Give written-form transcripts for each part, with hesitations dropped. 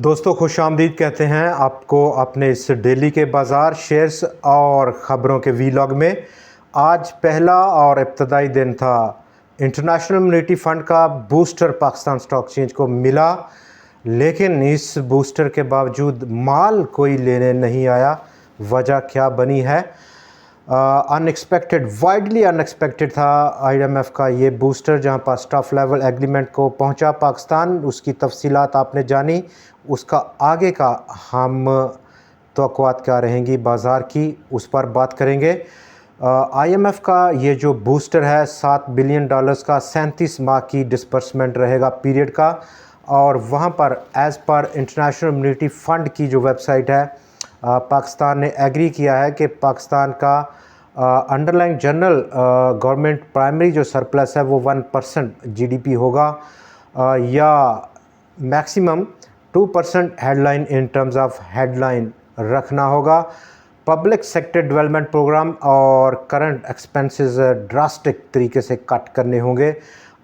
दोस्तों खुश आमदीद कहते हैं आपको अपने इस डेली के बाज़ार शेयर्स और ख़बरों के वीलॉग में। आज पहला और इब्तदाई दिन था। इंटरनेशनल इम्यूनिटी फ़ंड का बूस्टर पाकिस्तान स्टॉक एक्सचेंज को मिला, लेकिन इस बूस्टर के बावजूद माल कोई लेने नहीं आया। वजह क्या बनी है? अनएक्सपेक्टेड, वाइडली अनएक्सपेक्टेड था आईएमएफ का ये बूस्टर, जहां पर स्टाफ लेवल एग्रीमेंट को पहुंचा पाकिस्तान। उसकी तफसीलात आपने जानी, उसका आगे का हम तवक्कुआत क्या रहेंगी बाज़ार की, उस पर बात करेंगे। आईएमएफ का ये जो बूस्टर है $7 बिलियन का 37 माह की डिस्बर्समेंट रहेगा पीरियड का, और वहाँ पर as per international immunity fund की जो वेबसाइट है, पाकिस्तान ने एग्री किया है कि पाकिस्तान का अंडरलाइंग जनरल गवर्नमेंट प्राइमरी जो सरप्लस है वो 1% जीडीपी होगा, या maximum 2% headline in terms of headline रखना होगा। पब्लिक सेक्टर डेवलपमेंट प्रोग्राम और करंट एक्सपेंसेस ड्रास्टिक तरीके से कट करने होंगे।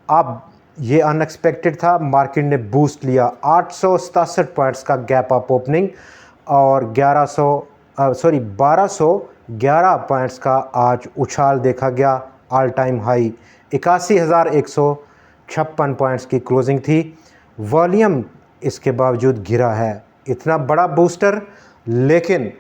अब ये अनएक्सपेक्टेड था, मार्केट ने बूस्ट लिया। 867 पॉइंट्स का गैप अप ओपनिंग और 1211 पॉइंट्स का आज उछाल देखा गया। ऑल टाइम हाई 81,156 पॉइंट्स की क्लोजिंग थी। वॉल्यूम इसके बावजूद गिरा है। इतना बड़ा बूस्टर, लेकिन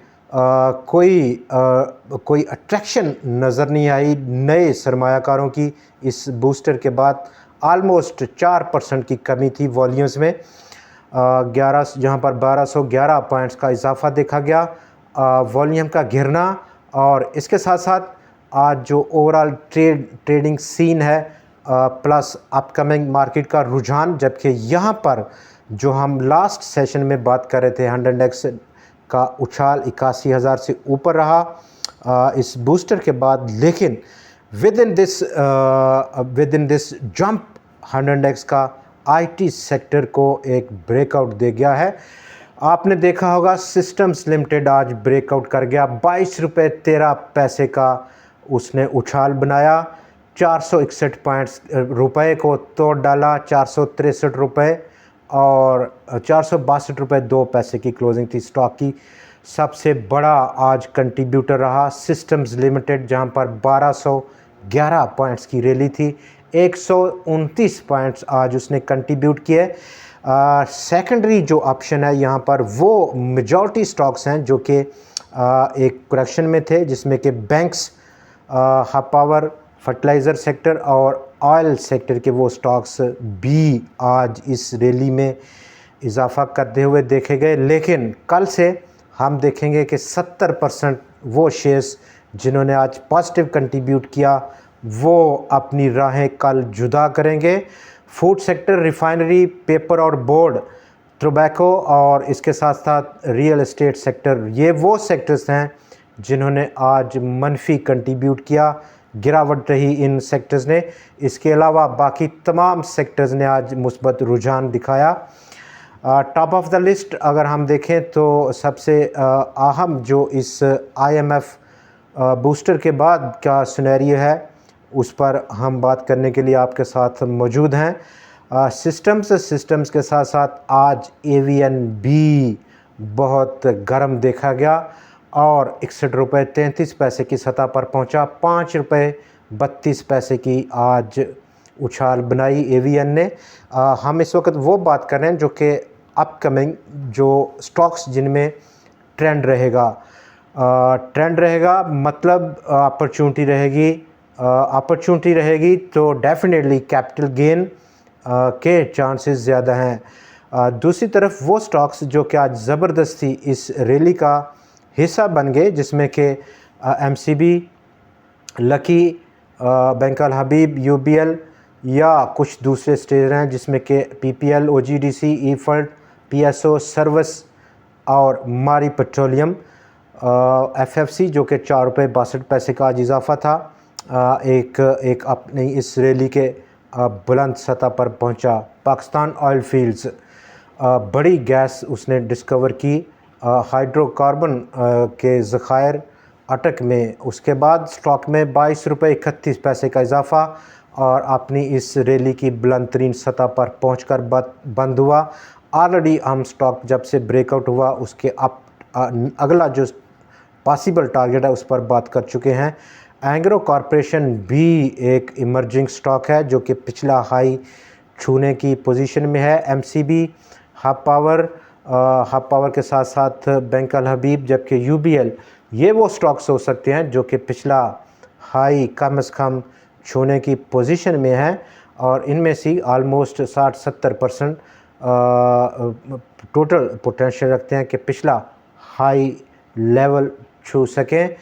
कोई अट्रैक्शन नज़र नहीं आई नए सरमायाकारों की। इस बूस्टर के बाद आलमोस्ट 4% की कमी थी वॉल्यूम्स में। 11 जहाँ पर 1211 पॉइंट्स का इजाफा देखा गया, वॉल्यूम का गिरना, और इसके साथ साथ आज जो ओवरऑल ट्रेडिंग सीन है प्लस अपकमिंग मार्केट का रुझान, जबकि यहाँ पर जो हम लास्ट सेशन में बात कर रहे थे 100 इंडेक्स का उछाल 81,000 से ऊपर रहा इस बूस्टर के बाद, लेकिन with in this jump 100 index का आईटी सेक्टर को एक ब्रेकआउट दे गया है। आपने देखा होगा सिस्टम्स लिमिटेड आज ब्रेकआउट कर गया, 22 रुपये 13 पैसे का उसने उछाल बनाया। 461 रुपये को तोड़ डाला, 463 रुपये और 462 रुपये 2 पैसे की क्लोजिंग थी स्टॉक की। सबसे बड़ा आज कंट्रीब्यूटर रहा सिस्टम्स लिमिटेड, जहां पर 1211 पॉइंट्स की रैली थी। 129 पॉइंट्स आज उसने कंट्रीब्यूट किए। सेकेंडरी जो ऑप्शन है यहाँ पर, वो मेजॉरिटी स्टॉक्स हैं जो कि एक करेक्शन में थे, जिसमें कि banks, hub power, fertiliser sector और ऑयल सेक्टर के वो स्टॉक्स भी आज इस रैली में इजाफा करते हुए देखे गए। लेकिन कल से हम देखेंगे कि 70% वो शेयर्स जिन्होंने आज पॉजिटिव कंट्रीब्यूट किया वो अपनी राहें कल जुदा करेंगे। फूड सेक्टर, रिफाइनरी, पेपर और बोर्ड, टोबैको और इसके साथ साथ रियल एस्टेट सेक्टर, ये वो सेक्टर्स हैं जिन्होंने आज मनफी कंट्रीब्यूट किया। गिरावट रही इन सेक्टर्स ने। इसके अलावा बाकी तमाम सेक्टर्स ने आज मुस्बत रुझान दिखाया। टॉप ऑफ द लिस्ट अगर हम देखें तो सबसे अहम जो इस आईएमएफ बूस्टर के बाद का सिनेरियो है, उस पर हम बात करने के लिए आपके साथ मौजूद हैं। सिस्टम्स के साथ साथ आज एवीएन भी बहुत गर्म देखा गया और 61 रुपये 33 पैसे की सतह पर पहुंचा। 5 रुपये 32 पैसे की आज उछाल बनाई एवीएन ने। हम इस वक्त वो बात कर रहे हैं जो कि अपकमिंग जो स्टॉक्स जिनमें ट्रेंड रहेगा, मतलब अपॉर्चुनिटी रहेगी तो डेफिनेटली कैपिटल गेन के चांसेस ज़्यादा हैं। दूसरी तरफ वो स्टॉक्स जो कि आज ज़बरदस्ती इस रैली का हिस्सा बन गए, जिसमें कि एमसीबी, लकी, बैंक अल हबीब, यूबीएल या कुछ दूसरे स्टेज हैं, जिसमें कि पीपीएल, ओजीडीसी, ईफल्ट, पीएसओ, सर्विस और मारी पेट्रोलियम, एफएफसी जो कि 4 रुपये 62 पैसे का आज इजाफा था। एक अपनी इस रैली के बुलंद सतह पर पहुंचा। पाकिस्तान ऑयल फील्ड्स बड़ी गैस उसने डिस्कवर की हाइड्रोकार्बन के ज़खायर अटक में। उसके बाद स्टॉक में 22 रुपये 31 पैसे का इजाफा और अपनी इस रैली की बुलंद तरीन सतह पर पहुँच कर बंद हुआ। ऑलरेडी हम स्टॉक जब से ब्रेकआउट हुआ उसके अगला जो पॉसिबल टारगेट है उस पर बात कर चुके हैं। एंग्रो कॉरपोरेशन भी एक इमर्जिंग स्टॉक है जो कि पिछला हाई छूने की पोजीशन में है। एमसीबी, हब पावर के साथ साथ बैंक अल हबीब, जबकि यूबीएल, ये वो स्टॉक्स हो सकते हैं जो कि पिछला हाई कम से कम छूने की पोजीशन में है और इनमें से ऑलमोस्ट 60-70% टोटल पोटेंशियल रखते हैं कि पिछला हाई लेवल छू सकें।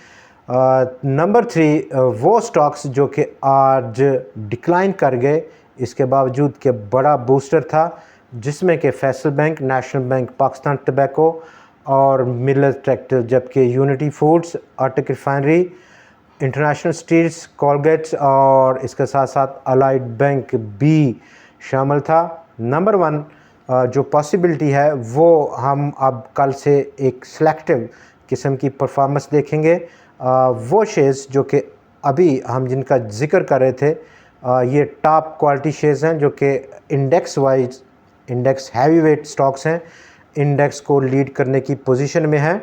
नंबर 3 वो स्टॉक्स जो कि आज डिक्लाइन कर गए, इसके बावजूद कि बड़ा बूस्टर था, जिसमें कि Faysal Bank, National Bank, Pakistan Tobacco और मिलर ट्रैक्टर, जबकि Unity Foods, Attock Refinery, International Steels, Colgates और इसके साथ साथ अलाइड बैंक भी शामिल था। नंबर 1 जो पॉसिबिलिटी है वो हम अब कल से एक सिलेक्टिव किस्म की परफॉर्मेंस देखेंगे। वो शेयर्स जो कि अभी हम जिनका जिक्र कर रहे थे, ये टॉप क्वालिटी शेयर्स हैं जो कि इंडेक्स हैवी वेट स्टॉक्स हैं, इंडेक्स को लीड करने की पोजीशन में है।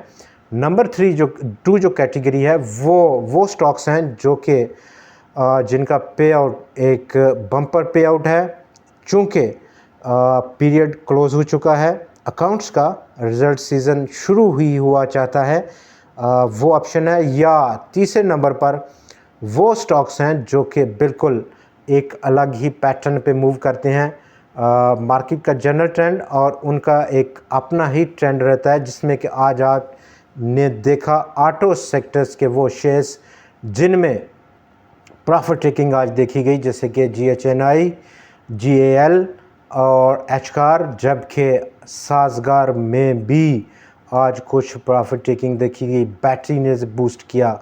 नंबर 3 जो कैटेगरी है वो स्टॉक्स हैं जो कि जिनका पे आउट एक बम्पर पे आउट है, चूँकि पीरियड क्लोज हो चुका है, अकाउंट्स का रिज़ल्ट सीज़न शुरू ही हुआ चाहता है, वो ऑप्शन है। या तीसरे नंबर पर वो स्टॉक्स हैं जो कि बिल्कुल एक अलग ही पैटर्न पे मूव करते हैं, मार्केट का जनरल ट्रेंड और उनका एक अपना ही ट्रेंड रहता है, जिसमें कि आज आपने देखा ऑटो सेक्टर्स के वो शेयर्स जिनमें प्रॉफिट टेकिंग आज देखी गई, जैसे कि GHNI, GAL और एचकार, जबकि साजगार में भी आज कुछ प्रॉफिट टेकिंग देखी गई। बैटरी ने बूस्ट किया,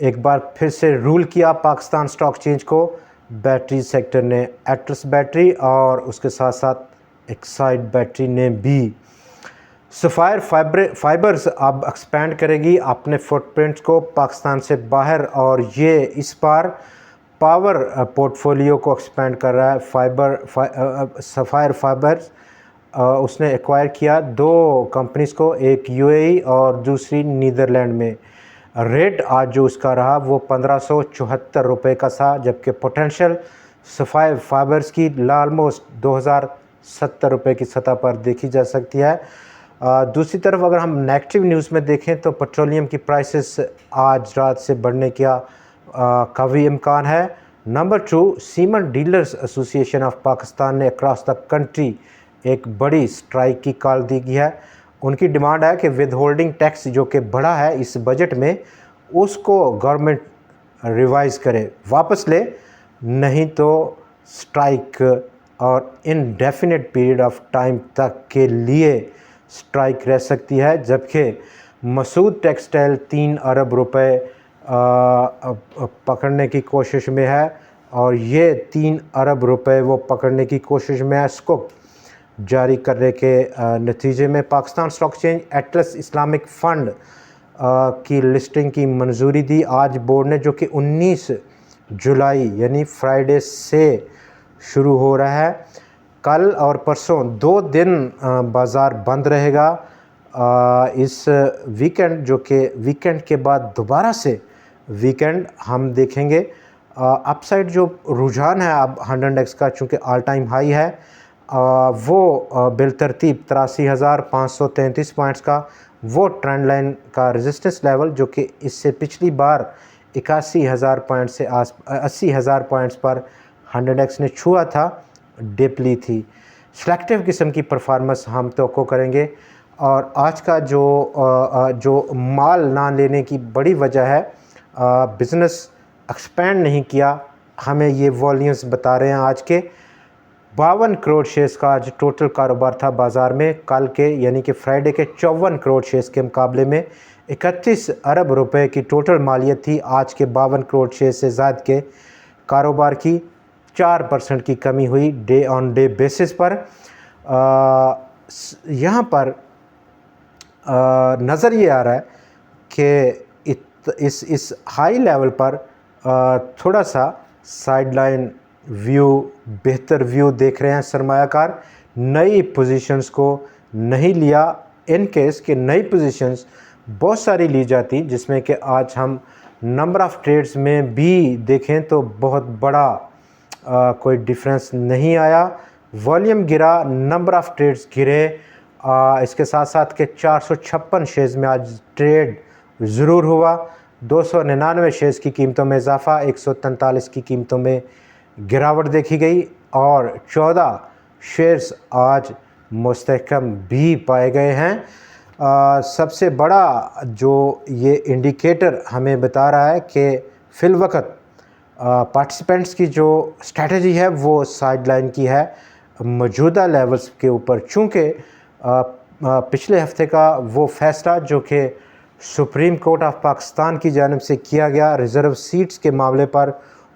एक बार फिर से रूल किया पाकिस्तान स्टॉक एक्सचेंज को बैटरी सेक्टर ने, एटलस बैटरी और उसके साथ साथ एक्साइड बैटरी ने भी। सफ़ायर फाइबर्स अब एक्सपेंड करेगी अपने फुटप्रिंट्स को पाकिस्तान से बाहर और ये इस बार पावर पोर्टफोलियो को एक्सपेंड कर रहा है। सफ़ायर फाइबर्स उसने एक्वायर किया 2 कंपनीज़ को, एक UAE और दूसरी नीदरलैंड में। रेट आज जो उसका रहा वो 1574 रुपये का था, जबकि पोटेंशियल सफ़ायर फाइबर्स की ऑलमोस्ट 2070 रुपये की सतह पर देखी जा सकती है। दूसरी तरफ अगर हम नेगेटिव न्यूज़ में देखें तो पेट्रोलियम की प्राइसेस आज रात से बढ़ने का काफ़ी इम्कान है। Number 2 cement dealers association of Pakistan ने अक्रॉस द कंट्री एक बड़ी स्ट्राइक की कॉल दी गई है। उनकी डिमांड है कि विद होल्डिंग टैक्स जो कि बढ़ा है इस बजट में, उसको गवर्नमेंट रिवाइज़ करे, वापस ले, नहीं तो स्ट्राइक और इनडेफिनेट पीरियड ऑफ टाइम तक के लिए स्ट्राइक रह सकती है। जबकि मसूद टेक्सटाइल 3 अरब रुपए पकड़ने की कोशिश में है और ये 3 अरब रुपए वो पकड़ने की कोशिश में है। इसको जारी करने के नतीजे में Pakistan stock exchange Atlas Islamic fund की लिस्टिंग की मंजूरी दी आज बोर्ड ने, जो कि 19 जुलाई यानी फ्राइडे से शुरू हो रहा है। कल और परसों 2 दिन बाज़ार बंद रहेगा। इस वीकेंड जो कि वीकेंड के बाद दोबारा से वीकेंड हम देखेंगे। अपसाइड जो रुझान है अब 100 का, चूँकि ऑल टाइम हाई है, वो बिलतरतीब 83,533 पॉइंट्स का वो ट्रेंड लाइन का रेजिस्टेंस लेवल, जो कि इससे पिछली बार 81,000 पॉइंट से 80,000 पॉइंट्स पर 100x ने छुआ था, डिप ली थी। सिलेक्टिव किस्म की परफॉर्मेंस हम तवक्को करेंगे और आज का जो माल ना लेने की बड़ी वजह है, बिज़नेस एक्सपेंड नहीं किया, हमें ये वॉल्यूम्स बता रहे हैं। आज के 52 करोड़ शेयर्स का आज टोटल कारोबार था बाज़ार में, कल के यानी कि फ्राइडे के 54 करोड़ शेयर्स के मुकाबले में 31 अरब रुपए की टोटल मालियत थी। आज के 52 करोड़ शेयर से ज़ायद के कारोबार की 4% की कमी हुई डे ऑन डे बेसिस पर। यहाँ पर नज़र ये आ रहा है कि इस हाई लेवल पर थोड़ा सा साइडलाइन व्यू, बेहतर व्यू देख रहे हैं सरमायाकार। नई पोजीशंस को नहीं लिया। इन केस कि नई पोजीशंस बहुत सारी ली जाती, जिसमें कि आज हम नंबर ऑफ़ ट्रेड्स में भी देखें तो बहुत बड़ा कोई डिफरेंस नहीं आया। वॉल्यूम गिरा, नंबर ऑफ़ ट्रेड्स गिरे। इसके साथ साथ के 456 शेयर्स में आज ट्रेड ज़रूर हुआ। 299 शेयर्स की कीमतों में इजाफा, 143 की कीमतों में गिरावट देखी गई और 14 शेयर्स आज मुस्तहकम भी पाए गए हैं। सबसे बड़ा जो ये इंडिकेटर हमें बता रहा है कि फ़िलवक़्त पार्टिसिपेंट्स की जो स्ट्रैटेजी है वो साइडलाइन की है मौजूदा लेवल्स के ऊपर, चूँकि पिछले हफ्ते का वो फ़ैसला जो कि सुप्रीम कोर्ट ऑफ पाकिस्तान की जानिब से किया गया रिज़र्व सीट्स के मामले पर,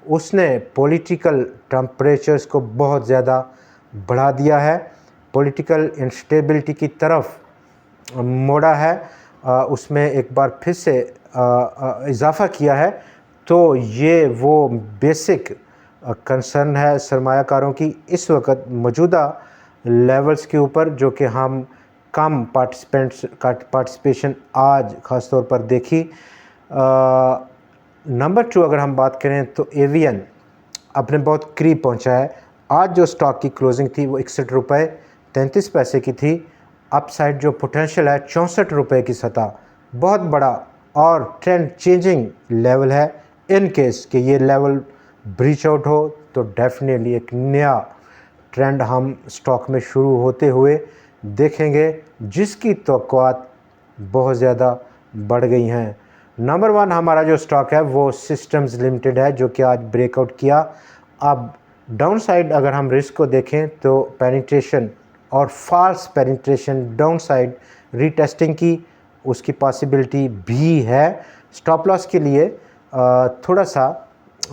उसने पॉलिटिकल टेम्परेचर्स को बहुत ज़्यादा बढ़ा दिया है, पॉलिटिकल इंस्टेबिलिटी की तरफ मोड़ा है, उसमें एक बार फिर से इजाफ़ा किया है। तो ये वो बेसिक कंसर्न है सरमायाकारों की इस वक्त मौजूदा लेवल्स के ऊपर, जो कि हम कम पार्टिसिपेशन आज ख़ास तौर पर देखी। नंबर 2 अगर हम बात करें तो एवीएन अपने बहुत करीब पहुंचा है। आज जो स्टॉक की क्लोजिंग थी वो 61 रुपये 33 पैसे की थी। अपसाइड जो पोटेंशियल है 64 रुपये की सतह, बहुत बड़ा और ट्रेंड चेंजिंग लेवल है। इन केस कि ये लेवल ब्रीच आउट हो तो डेफिनेटली एक नया ट्रेंड हम स्टॉक में शुरू होते हुए देखेंगे, जिसकी तवक्कुआत बहुत ज़्यादा बढ़ गई हैं। नंबर 1 हमारा जो स्टॉक है वो सिस्टम्स लिमिटेड है, जो कि आज ब्रेकआउट किया। अब डाउन साइड अगर हम रिस्क को देखें तो पेनिट्रेशन और false penetration downside retesting की उसकी पॉसिबिलिटी भी है। स्टॉप लॉस के लिए थोड़ा सा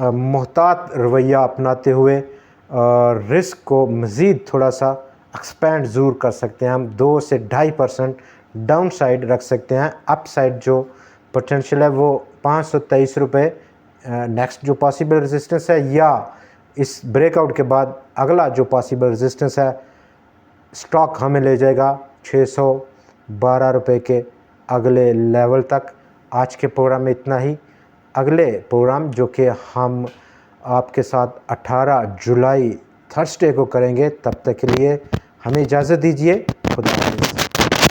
मुहतात रवैया अपनाते हुए रिस्क को मज़ीद थोड़ा सा एक्सपेंड ज़रूर कर सकते हैं। हम 2 से 2.5% डाउन साइड रख सकते हैं। अप साइड जो पोटेंशियल है वो 523 रुपये नेक्स्ट जो पॉसिबल रेजिस्टेंस है, या इस ब्रेकआउट के बाद अगला जो पॉसिबल रेजिस्टेंस है, स्टॉक हमें ले जाएगा 612 रुपये के अगले लेवल तक। आज के प्रोग्राम में इतना ही। अगले प्रोग्राम जो कि हम आपके साथ 18 जुलाई थर्सडे को करेंगे, तब तक के लिए हमें इजाज़त दीजिए। खुदा हाफ़िज़।